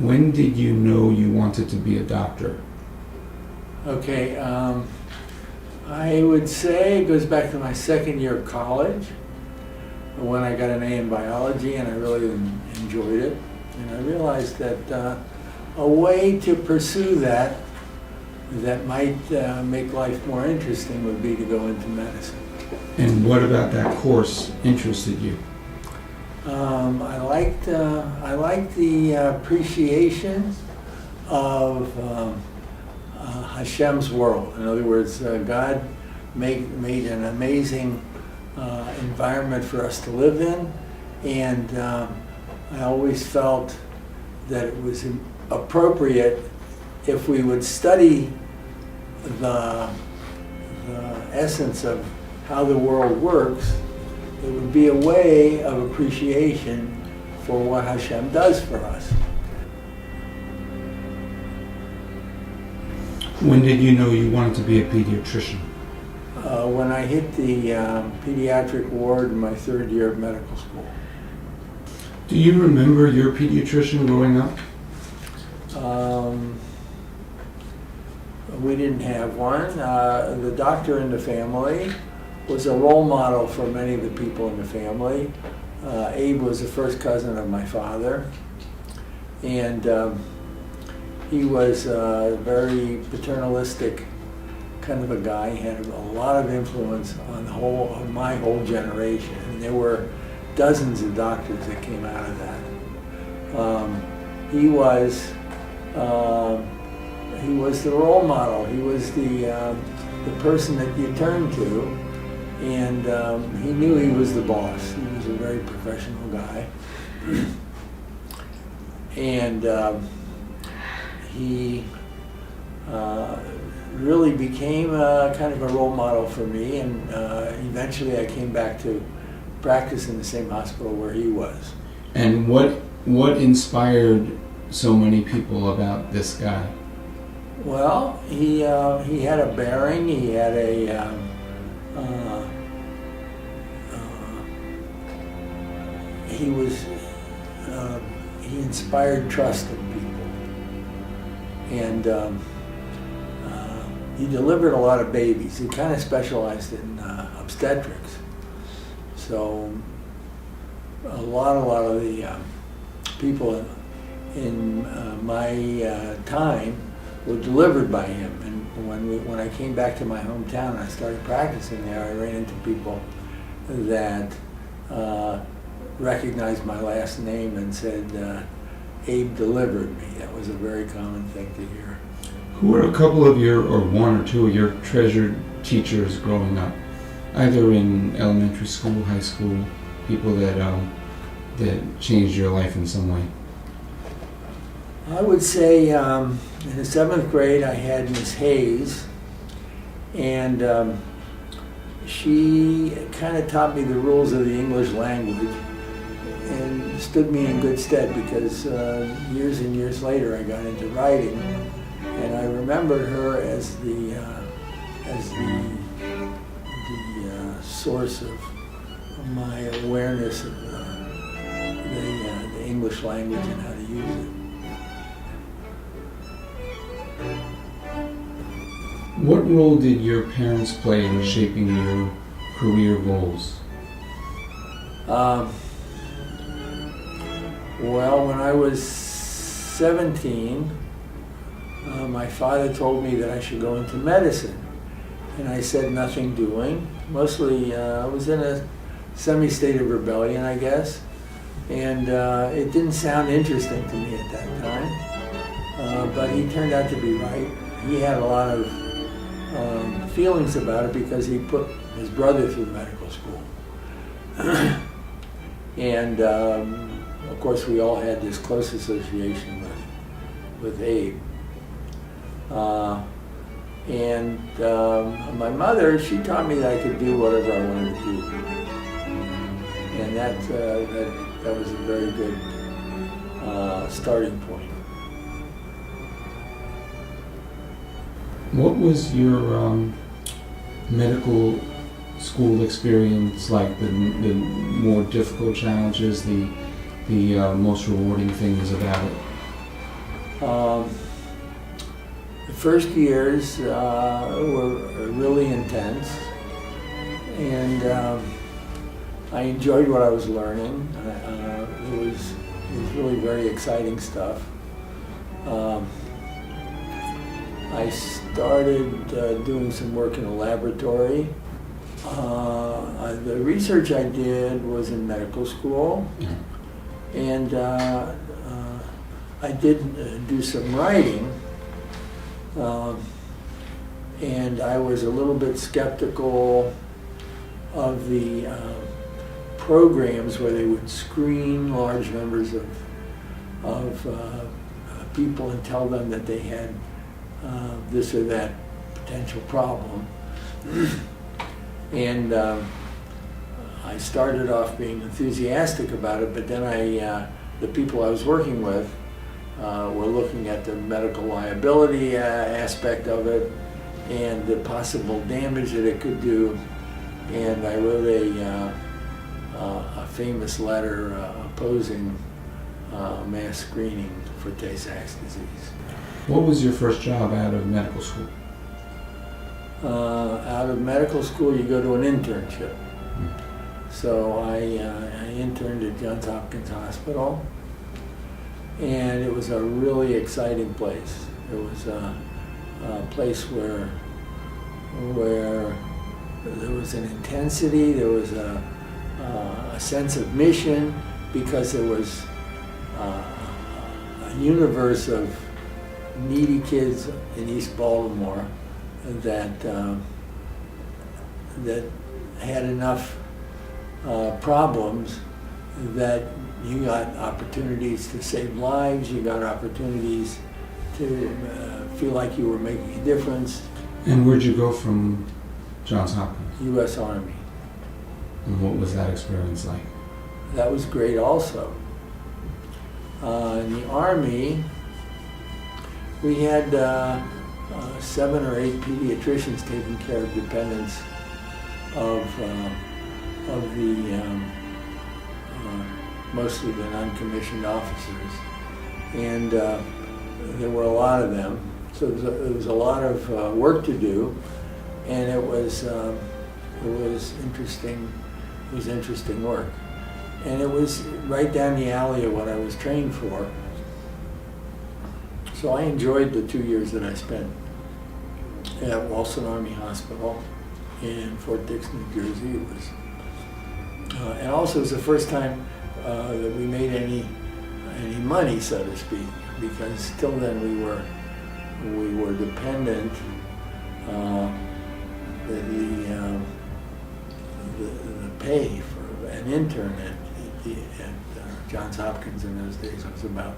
When did you know you wanted to be a doctor? Okay, I would say it goes back to my second year of college when I got an A in biology, and I really enjoyed it. And I realized that a way to pursue that might make life more interesting would be to go into medicine. And what about that course interested you? I liked the appreciation of Hashem's world. In other words, God made an amazing environment for us to live in, and I always felt that it was appropriate if we would study the essence of how the world works. It would be a way of appreciation for what Hashem does for us. When did you know you wanted to be a pediatrician? When I hit the pediatric ward in my third year of medical school. Do you remember your pediatrician growing up? We didn't have one. The doctor in the family was a role model for many of the people in the family. Abe was the first cousin of my father, and he was a very paternalistic kind of a guy. He had a lot of influence on my whole generation, and there were dozens of doctors that came out of that. He was the role model. He was the person that you turned to, and he knew he was the boss. He was a very professional guy, and he really became kind of a role model for me, and eventually I came back to practice in the same hospital where he was. And what inspired so many people about this guy? Well, he had a bearing. He had he inspired trust in people, and he delivered a lot of babies. He kind of specialized in obstetrics, so a lot of the people in my time were delivered by him. And when I came back to my hometown and I started practicing there, I ran into people that recognized my last name and said, Abe delivered me. That was a very common thing to hear. Who were a couple of or one or two of your treasured teachers growing up, either in elementary school, high school, people that changed your life in some way? I would say in the 7th grade I had Miss Hayes, and she kind of taught me the rules of the English language and stood me in good stead, because years and years later I got into writing, and I remembered her as the source of my awareness of the English language and how to use it. What role did your parents play in shaping your career goals? Well, when I was 17, my father told me that I should go into medicine. And I said nothing doing. Mostly, I was in a semi-state of rebellion, I guess. And it didn't sound interesting to me at that time. But he turned out to be right. He had a lot of feelings about it because he put his brother through medical school. And of course we all had this close association with Abe. And my mother, she taught me that I could do whatever I wanted to do. And that was a very good starting point. What was your medical school experience like? The more difficult challenges, the most rewarding things about it? The first years were really intense, and I enjoyed what I was learning. It was really very exciting stuff. I started doing some work in a laboratory. The research I did was in medical school, and I did do some writing, and I was a little bit skeptical of the programs where they would screen large numbers of people and tell them that they had this or that potential problem. And I started off being enthusiastic about it, but then the people I was working with were looking at the medical liability aspect of it and the possible damage that it could do. And I wrote a famous letter opposing mass screening for Tay-Sachs disease. What was your first job out of medical school? Out of medical school, you go to an internship. So I interned at Johns Hopkins Hospital, and it was a really exciting place. It was a place where there was an intensity, there was a sense of mission, because there was a universe of needy kids in East Baltimore that had enough problems that you got opportunities to save lives, you got opportunities to feel like you were making a difference. And where'd you go from Johns Hopkins? U.S. Army. And what was that experience like? That was great also. In the Army, we had 7 or 8 pediatricians taking care of dependents of the mostly the non-commissioned officers, and there were a lot of them. So there was a lot of work to do, and it was interesting. It was interesting work, and it was right down the alley of what I was trained for. So I enjoyed the 2 years that I spent at Walson Army Hospital in Fort Dix, New Jersey. It was, and also it was the first time that we made any money, so to speak, because till then we were dependent. The pay for an intern at Johns Hopkins in those days was about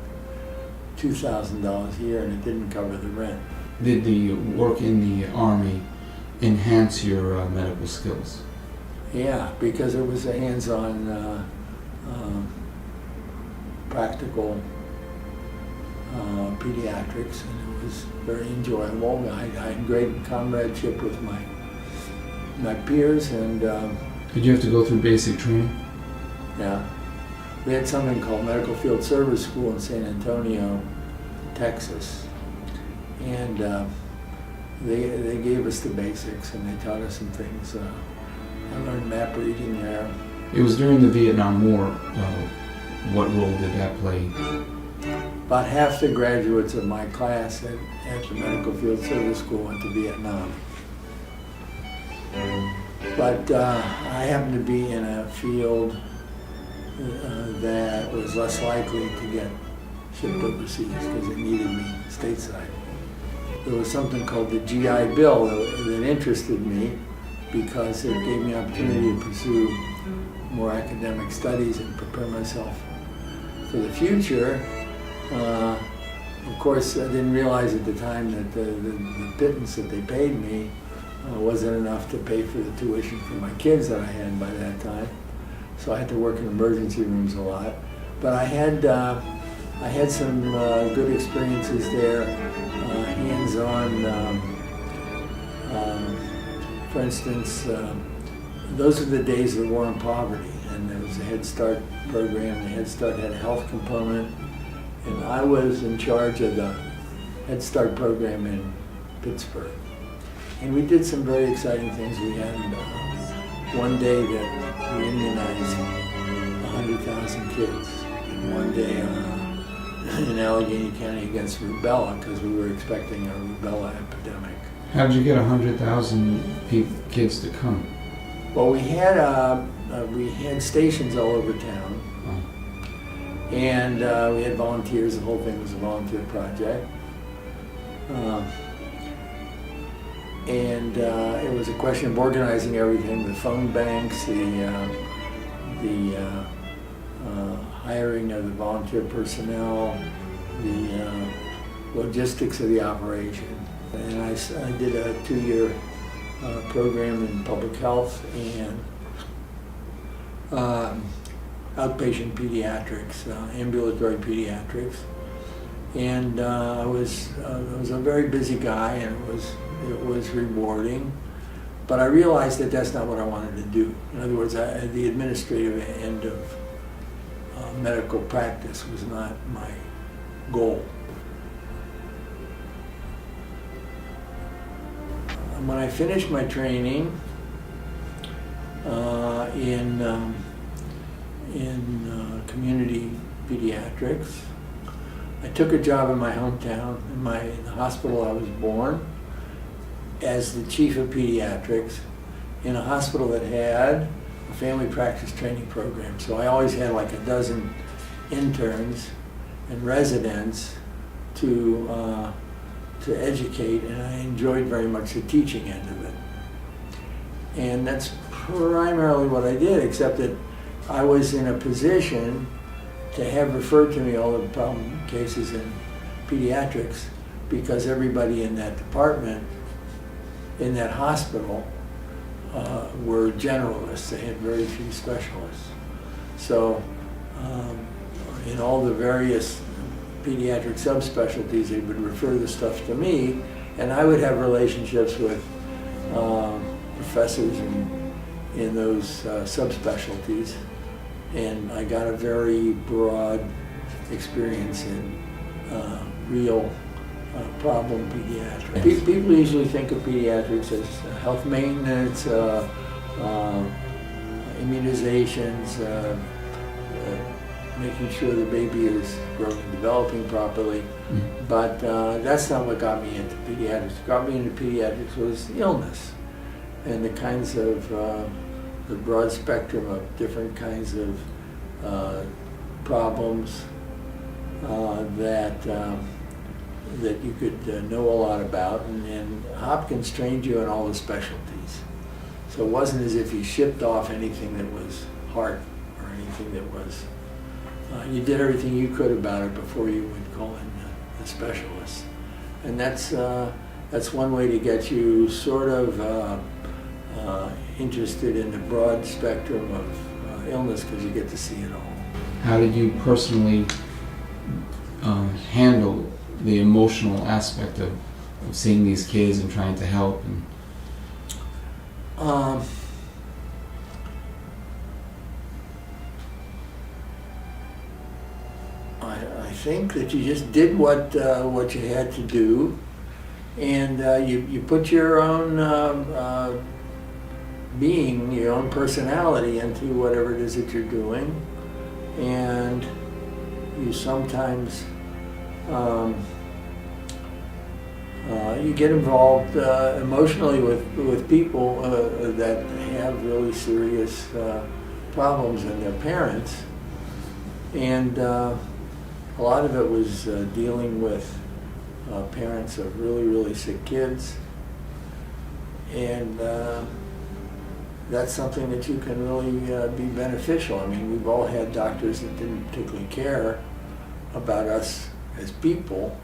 $2,000 a year, and it didn't cover the rent. Did the work in the Army enhance your medical skills? Yeah, because it was a hands-on, practical pediatrics, and it was very enjoyable. I had great comradeship with my peers, and Did you have to go through basic training? yeah, we had something called Medical Field Service School in San Antonio, Texas, and they gave us the basics, and they taught us some things. I learned map reading there. It was during the Vietnam War. What role did that play? About half the graduates of my class at the Medical Field Service School went to Vietnam. But I happened to be in a field that was less likely to get shipped overseas because it needed me stateside. There was something called the GI Bill that interested me because it gave me opportunity to pursue more academic studies and prepare myself for the future. Of course, I didn't realize at the time that the pittance that they paid me wasn't enough to pay for the tuition for my kids that I had by that time. So I had to work in emergency rooms a lot. But I had some good experiences there, hands-on. For instance, those are the days of the war on poverty, and there was a Head Start program. The Head Start had a health component, and I was in charge of the Head Start program in Pittsburgh. And we did some very exciting things. We had one day that we immunized 100,000 kids, and one day in Allegheny County against rubella, because we were expecting a rubella epidemic. How did you get 100,000 kids to come? Well, we had stations all over town, and we had volunteers. The whole thing was a volunteer project, and it was a question of organizing everything: the phone banks, the hiring of the volunteer personnel, the logistics of the operation. And I did a 2-year program in public health and outpatient pediatrics, ambulatory pediatrics. And I was a very busy guy, and it was rewarding. But I realized that that's not what I wanted to do. In other words, the administrative end of medical practice was not my goal. When I finished my training in community pediatrics, I took a job in my hometown, in the hospital I was born, as the chief of pediatrics in a hospital that had a family practice training program. So I always had like a dozen interns and residents to educate, and I enjoyed very much the teaching end of it. And that's primarily what I did, except that I was in a position to have referred to me all the problem cases in pediatrics, because everybody in that department, in that hospital, were generalists. They had very few specialists. So in all the various pediatric subspecialties, they would refer the stuff to me, and I would have relationships with professors in those subspecialties, and I got a very broad experience in real problem pediatrics. People usually think of pediatrics as health maintenance, immunizations, making sure the baby is growing and developing properly. Mm-hmm. But that's not what got me into pediatrics. What got me into pediatrics was illness and the kinds of, the broad spectrum of different kinds of problems that you could know a lot about. And Hopkins trained you in all the specialties. So it wasn't as if you shipped off anything that was heart or anything that was you did everything you could about it before you would call in the specialist. And that's one way to get you sort of interested in the broad spectrum of illness, because you get to see it all. How did you personally handle the emotional aspect of seeing these kids and trying to help? I think that you just did what you had to do, and you put your own being, your own personality into whatever it is that you're doing, and you sometimes you get involved emotionally with people that have really serious problems and their parents, and a lot of it was dealing with parents of really, really sick kids, and that's something that you can really be beneficial. I mean, we've all had doctors that didn't particularly care about us as people.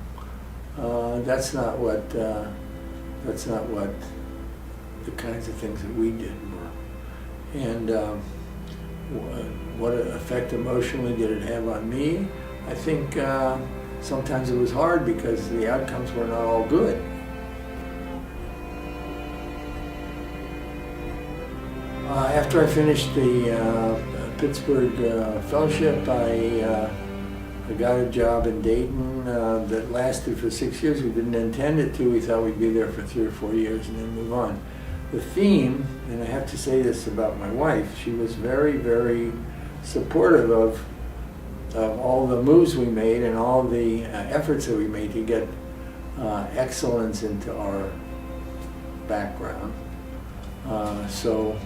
That's not what the kinds of things that we did were. And what effect emotionally did it have on me? I think sometimes it was hard because the outcomes were not all good. After I finished the Pittsburgh fellowship, I I got a job in Dayton that lasted for 6 years. We didn't intend it to. We thought we'd be there for 3 or 4 years and then move on. The theme, and I have to say this about my wife, she was very, very supportive of all the moves we made and all the efforts that we made to get excellence into our background. So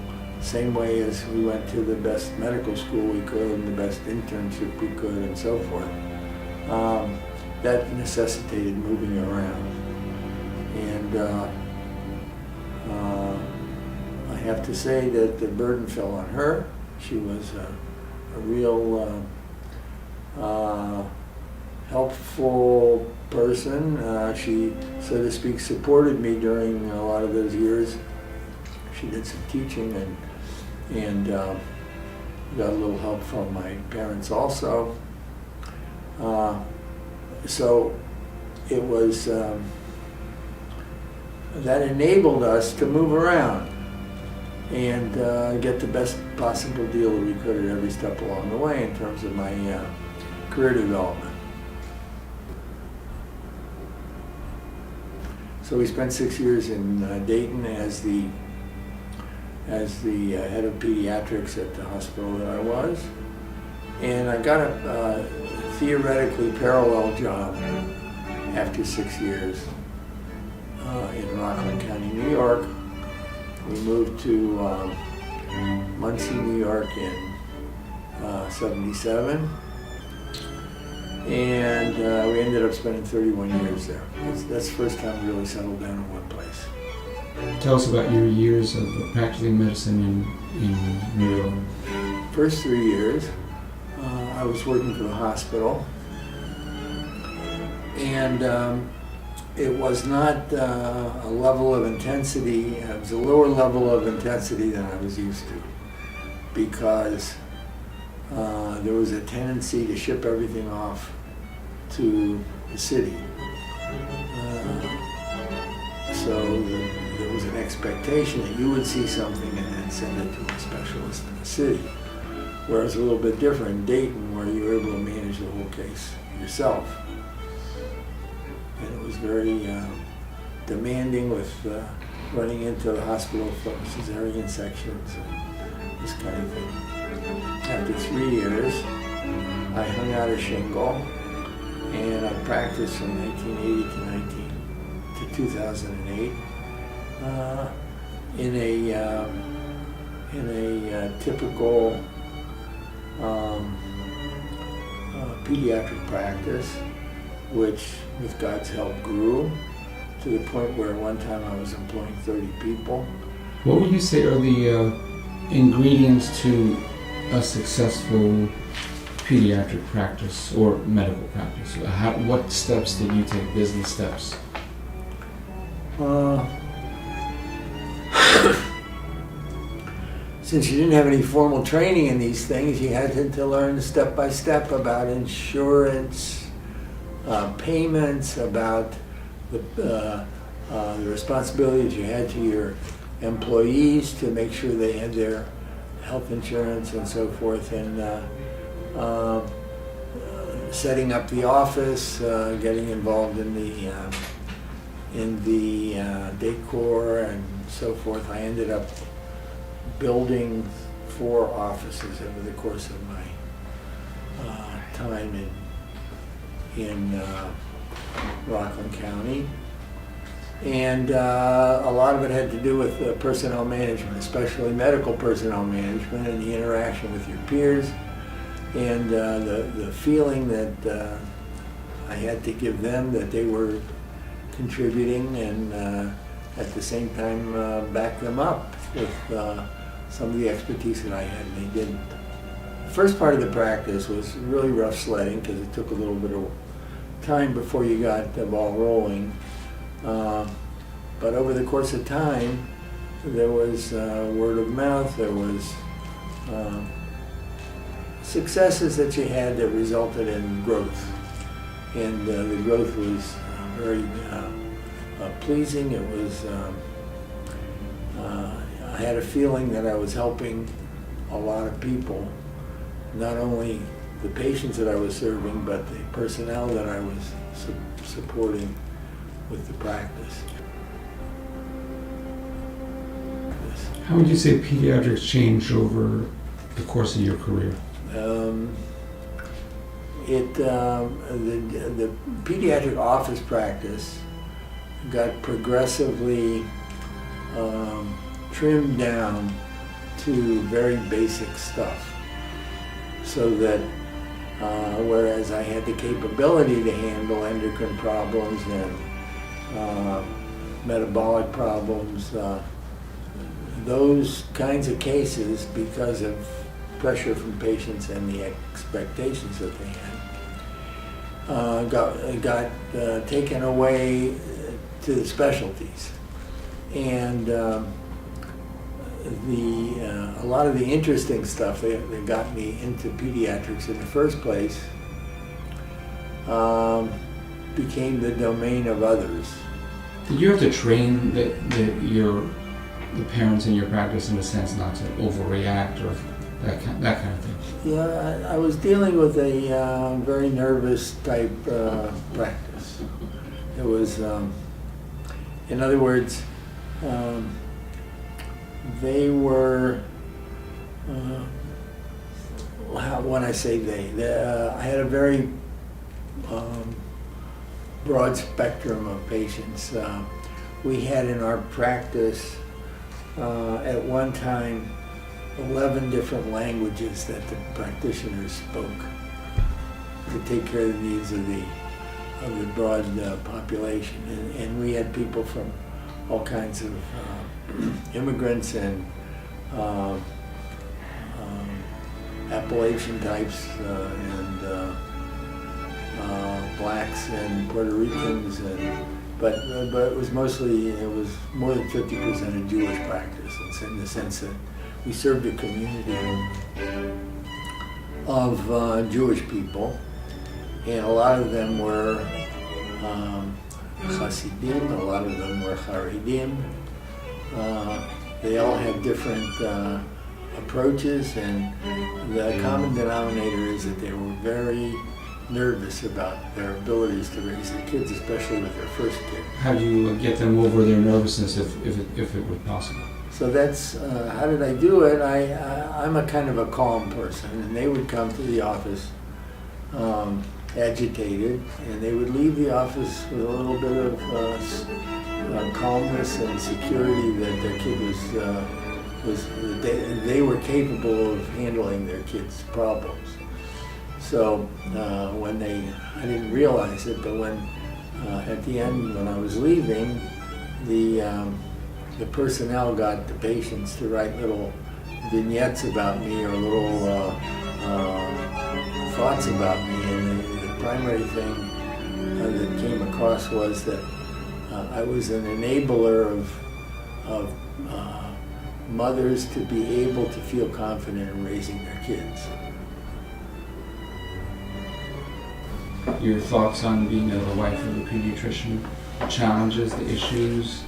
same way as we went to the best medical school we could and the best internship we could and so forth, that necessitated moving around. And I have to say that the burden fell on her. She was a real helpful person. She, so to speak, supported me during a lot of those years. She did some teaching and got a little help from my parents also. So it was, that enabled us to move around and get the best possible deal that we could at every step along the way in terms of my career development. So we spent 6 years in Dayton as the head of pediatrics at the hospital that I was. And I got a theoretically parallel job after 6 years in Rockland County, New York. We moved to Muncie, New York in '77. And we ended up spending 31 years there. That's the first time we really settled down in one place. Tell us about your years of practicing medicine in New York. First 3 years, I was working for the hospital, and it was not a level of intensity. It was a lower level of intensity than I was used to, because there was a tendency to ship everything off to the city. So there was an expectation that you would see something and then send it to a specialist in the city. Whereas a little bit different in Dayton, where you were able to manage the whole case yourself. And it was very demanding with running into the hospital for cesarean sections and this kind of thing. After 3 years, I hung out a shingle, and I practiced from 1980 to 2008 in a typical pediatric practice, which, with God's help, grew to the point where one time I was employing 30 people. What would you say are the ingredients to a successful pediatric practice or medical practice? What steps did you take, business steps? Since you didn't have any formal training in these things, you had to learn step by step about insurance, payments, about the responsibilities you had to your employees to make sure they had their health insurance and so forth, and setting up the office, getting involved in the decor and so forth. I ended up building 4 offices over the course of my time in Rockland County. And a lot of it had to do with personnel management, especially medical personnel management, and the interaction with your peers, and the feeling that I had to give them that they were contributing, and at the same time back them up with some of the expertise that I had, and they didn't. The first part of the practice was really rough sledding, because it took a little bit of time before you got the ball rolling. But over the course of time, there was word of mouth, there was successes that you had that resulted in growth. And the growth was very pleasing. It was, I had a feeling that I was helping a lot of people, not only the patients that I was serving, but the personnel that I was supporting with the practice. How would you say pediatrics changed over the course of your career? The pediatric office practice got progressively trimmed down to very basic stuff, so that whereas I had the capability to handle endocrine problems and metabolic problems, those kinds of cases, because of pressure from patients and the expectations that they had, got taken away to the specialties. And a lot of the interesting stuff that got me into pediatrics in the first place became the domain of others. Did you have to train the parents in your practice in a sense not to overreact or that kind of thing? Yeah, I was dealing with a very nervous type practice. It was, in other words, they were, when I say I had a very broad spectrum of patients. We had in our practice at one time 11 different languages that the practitioners spoke to take care of the needs of the broad population. And we had people from all kinds of immigrants and Appalachian types and blacks and Puerto Ricans, but it was more than 50% a Jewish practice, in the sense that we served a community of Jewish people, and a lot of them were Hasidim, a lot of them were Haredim. They all had different approaches, and the common denominator is that they were very nervous about their abilities to raise their kids, especially with their first kid. How do you get them over their nervousness if it were possible? So that's, how did I do it? I'm a kind of a calm person, and they would come to the office agitated, and they would leave the office with a little bit of calmness and security that their kid they were capable of handling their kid's problems. So I didn't realize it, but when at the end, when I was leaving, the personnel got the patients to write little vignettes about me or little thoughts about me, and the primary thing that came across was that I was an enabler of mothers to be able to feel confident in raising their kids. Your thoughts on being the wife of a pediatrician, the challenges, the issues?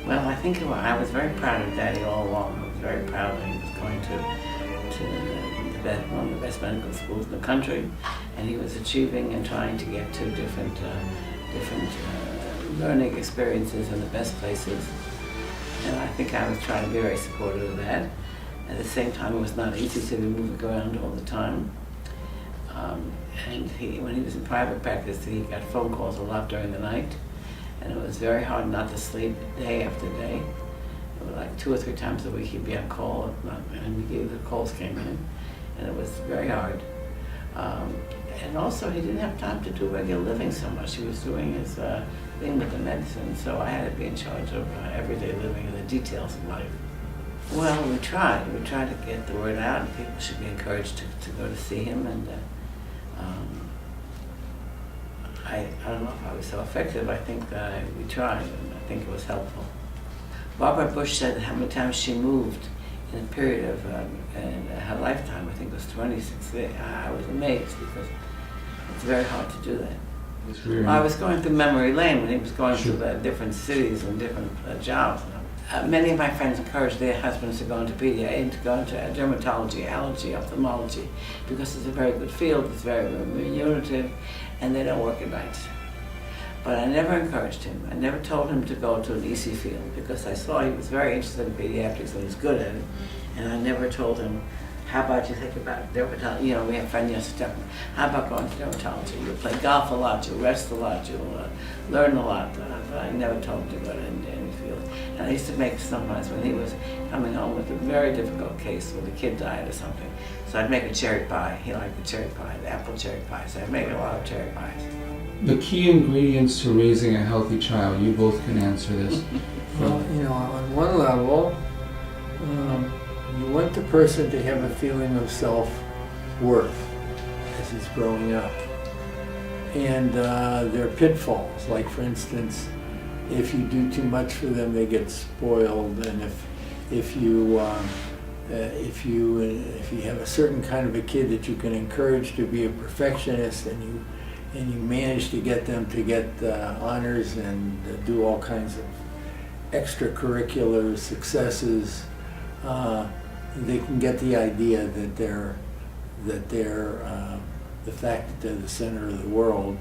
Well, I think I was very proud of Daddy all along. I was very proud that he was going to one of the best medical schools in the country, and he was achieving and trying to get to different learning experiences in the best places. And I think I was trying to be very supportive of that. At the same time, it was not easy to be moving around all the time. And when he was in private practice, he got phone calls a lot during the night, and it was very hard not to sleep day after day. It was like 2 or 3 times a week he'd be on call, and the calls came in, and it was very hard. And also he didn't have time to do regular living so much. He was doing his thing with the medicine, so I had to be in charge of everyday living and the details of life. Well, we tried to get the word out, and people should be encouraged to go to see him, and I don't know if I was so effective. I think that we tried, and I think it was helpful. Barbara Bush said how many times she moved in a period of in her lifetime. I think it was 26. I was amazed because it's very hard to do that. I was going through memory lane when he was going through different cities and different jobs. many of my friends encourage their husbands to go into dermatology, allergy, ophthalmology, because it's a very good field, it's very remunerative, and they don't work at night. But I never encouraged him. I never told him to go to an EC field, because I saw he was very interested in pediatrics and was good at it, and I never told him, how about you think about dermatology? You know, we have friends yesterday. How about going to dermatology? You'll play golf a lot, you'll rest a lot, you'll learn a lot. But I never told him to go to any field. And I used to make sometimes when he was coming home with a very difficult case where the kid died or something. So I'd make a cherry pie. He liked the cherry pie, the apple cherry pie. So I'd make a lot of cherry pies. The key ingredients to raising a healthy child, you both can answer this. Well, you know, on one level, you want the person to have a feeling of self-worth as he's growing up. And there are pitfalls, like for instance, if you do too much for them, they get spoiled, and if you have a certain kind of a kid that you can encourage to be a perfectionist, and you manage to get them to get honors and do all kinds of extracurricular successes, they can get the idea that they're the fact that they're the center of the world.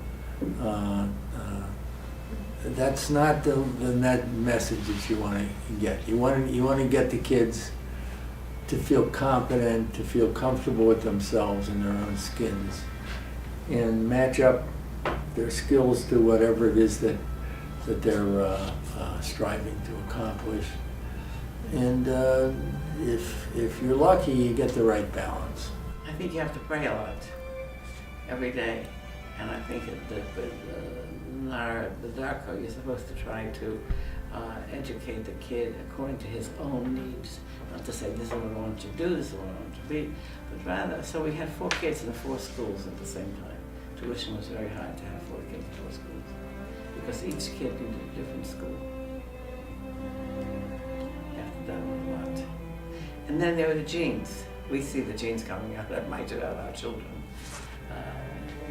That's not the net message that you want to get. You want to get the kids to feel competent, to feel comfortable with themselves in their own skins, and match up their skills to whatever it is that they're striving to accomplish. And if you're lucky, you get the right balance. I think you have to pray a lot every day, and I think the darko, you're supposed to try to educate the kid according to his own needs. Not to say this is what I want you to do, this is what I want you to be, but rather, so we had 4 kids in 4 schools at the same time. Tuition was very high to have 4 kids in 4 schools, because each kid needed a different school. You have to do a lot. And then there were the genes. We see the genes coming out that might out our children.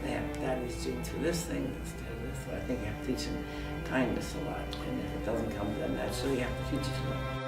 They have daddy's genes for this thing, this, this. So I think you have to teach them kindness a lot. And if it doesn't come to them naturally, you have to teach it to them.